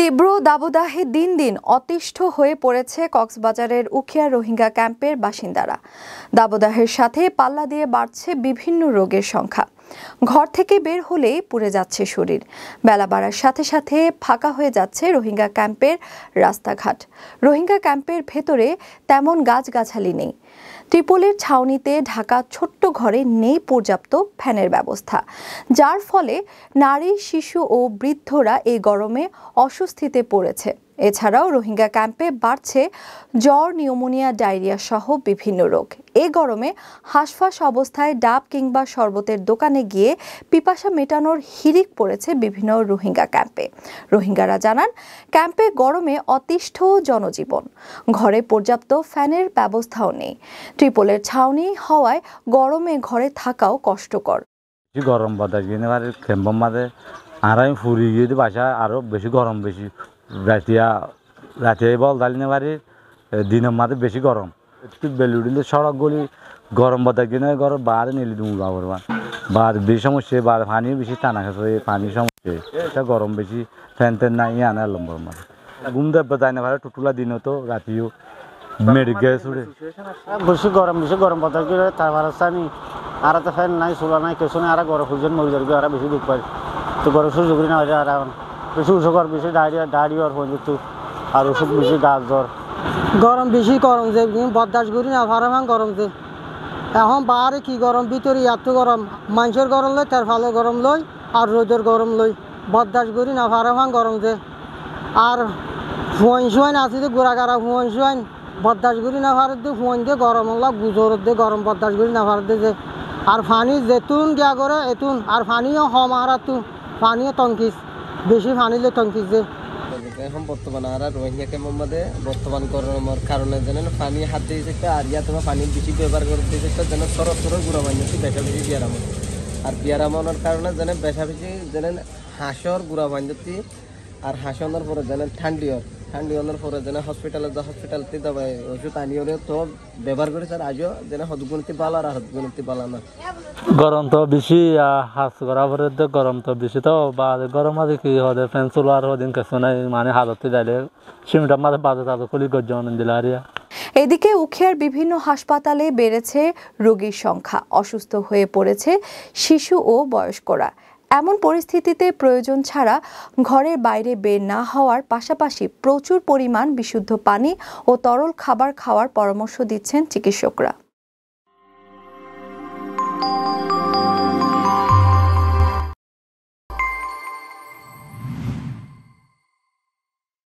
তীব্র দাবদাহে দিন দিন অতিষ্ঠ হয়ে পড়েছে কক্সবাজারের উখিয়া রোহিঙ্গা ক্যাম্পের বাসিন্দারা। দাবদাহের সাথে পাল্লা দিয়ে বাড়ছে বিভিন্ন রোগের সংখ্যা। ঘর থেকে বের হলেই পুড়ে যাচ্ছে শরীর। বেলা বাড়ার সাথে সাথে ফাঁকা হয়ে যাচ্ছে রোহিঙ্গা ক্যাম্পের রাস্তাঘাট। রোহিঙ্গা ক্যাম্পের ভেতরে তেমন গাছগাছালি নেই। ত্রিপোলের ছাউনিতে ঢাকা ছোট্ট ঘরে নেই পর্যাপ্ত ফ্যানের ব্যবস্থা, যার ফলে নারী, শিশু ও বৃদ্ধরা এই গরমে অস্বস্তিতে পড়েছে। এছাড়াও রোহিঙ্গা ক্যাম্পে বাড়ছে জ্বর, নিউমোনিয়া, ডায়রিয়া সহ বিভিন্ন রোগ। এই গরমে হাঁসফাঁস অবস্থায় ডাব কিংবা শরবতের দোকানে গিয়ে পিপাসা মেটানোর হিড়িক পড়েছে বিভিন্ন রোহিঙ্গা ক্যাম্পে। রোহিঙ্গারা জানান, ক্যাম্পে গরমে অতিষ্ঠ জনজীবন। ঘরে পর্যাপ্ত ফ্যানের ব্যবস্থাও নেই। ত্রিপোলের ছাউনি হওয়ায় গরমে ঘরে থাকাও কষ্টকর। গরম বাতাস গিয়ে ক্যাম্পের মাঝে আর আমি ফুরি গিয়ে বাসা আরো বেশি গরম, বেশি রাতে বল দালি নেবারে দিনের মাঝে বেশি গরম। বেলুড়িলে সড়ক গলি গরম বাতাস গিয়ে গরম বারে নিলি দুমু বাবার বার বেশি সমস্যা, বার পানিও বেশি টানা খাচ্ছে, পানির সমস্যা, এটা গরম বেশি, ফ্যান ট্যান নাই আনা লম্বর মাঝে ঘুম দেব যায় না পারে। টুটুলা দিনও তো রাতিও মেডিকেল ছুড়ে বেশি গরম বাতাস গিয়ে তারপরে আমি আর তো ফ্যান নাই, সোলা নাই, কিছু নাই, আর গরম ফুলছেন মরে যাবে, আর বেশি দুঃখ পাই। তো গরম সুযোগ না হয় আর বেশি উৎসব বেশি ডায়রিয়ার হয়ে যেত, আর ওষুধ বেশি গাছ জ্বর। গরম বেশি গরম যে বরদাস্ত করি না ভাড়া গরম যে এখন বাহারে কি গরম ভিতরে এত গরম, মানুষের গরম লই, তার ভালো গরম লই, আর রোদের গরম লই, বরদাস্ত করি না ভাড়া গরম যে। আর ফুয়াইন আছে যে গোড়াগাড়া ফুয়াইন বরদাস্ত করি না ভারত দিয়ে ফুয়াইন দিয়ে গরম হল্লা গুজর দিয়ে গরম বরদাস্ত করি না ভারত দিয়ে যে। আর পানি যেতুন গিয়া করে এতুন, আর পানিও হম আর পানিও টঙ্কিস বেশি পানিলে টঙ্কিস যে। এখন বর্তমানে আর রোহিঙ্গা ক্যাম্পের মধ্যে বর্তমান গরমের কারণে যেন পানি হাত দিয়েছে, আর ইয়া তোমার পানি বেশি ব্যবহার করে দিয়েছে, যেন সরসর গুঁড়া বানিয়েছি বেশা বেশি বিয়ারামন। আর বিয়ারামনের কারণে যেন বেশা বেশি যেন হাঁসর গুঁড়া বানিয়েছি, আর হাঁসানোর পরে যেন ঠান্ডি হওয়ার পরে যেন হসপিটালতে দবাই ওষুধ আনিয়ে তো ব্যবহার করেছে। আর আজও যেন হদগুণতি ভালো আর হদগুণতি ভালো না। গরম তো বেশি, হাঁস করা পরে তো গরম তো বেশি, তো গরম মাঝে কি হবে ফ্যান চলো আর দিন কিছু নাই, মানে হালতে যাইলে সিমটার মাঝে বাজে তাদের খুলি গর্জন দিল আর। এদিকে উখিয়ার বিভিন্ন হাসপাতালে বেড়েছে রোগীর সংখ্যা। অসুস্থ হয়ে পড়েছে শিশু ও বয়স্করা। এমন পরিস্থিতিতে প্রয়োজন ছাড়া ঘরের বাইরে বের না হওয়ার পাশাপাশি প্রচুর পরিমাণ বিশুদ্ধ পানি ও তরল খাবার খাওয়ার পরামর্শ দিচ্ছেন চিকিৎসকরা।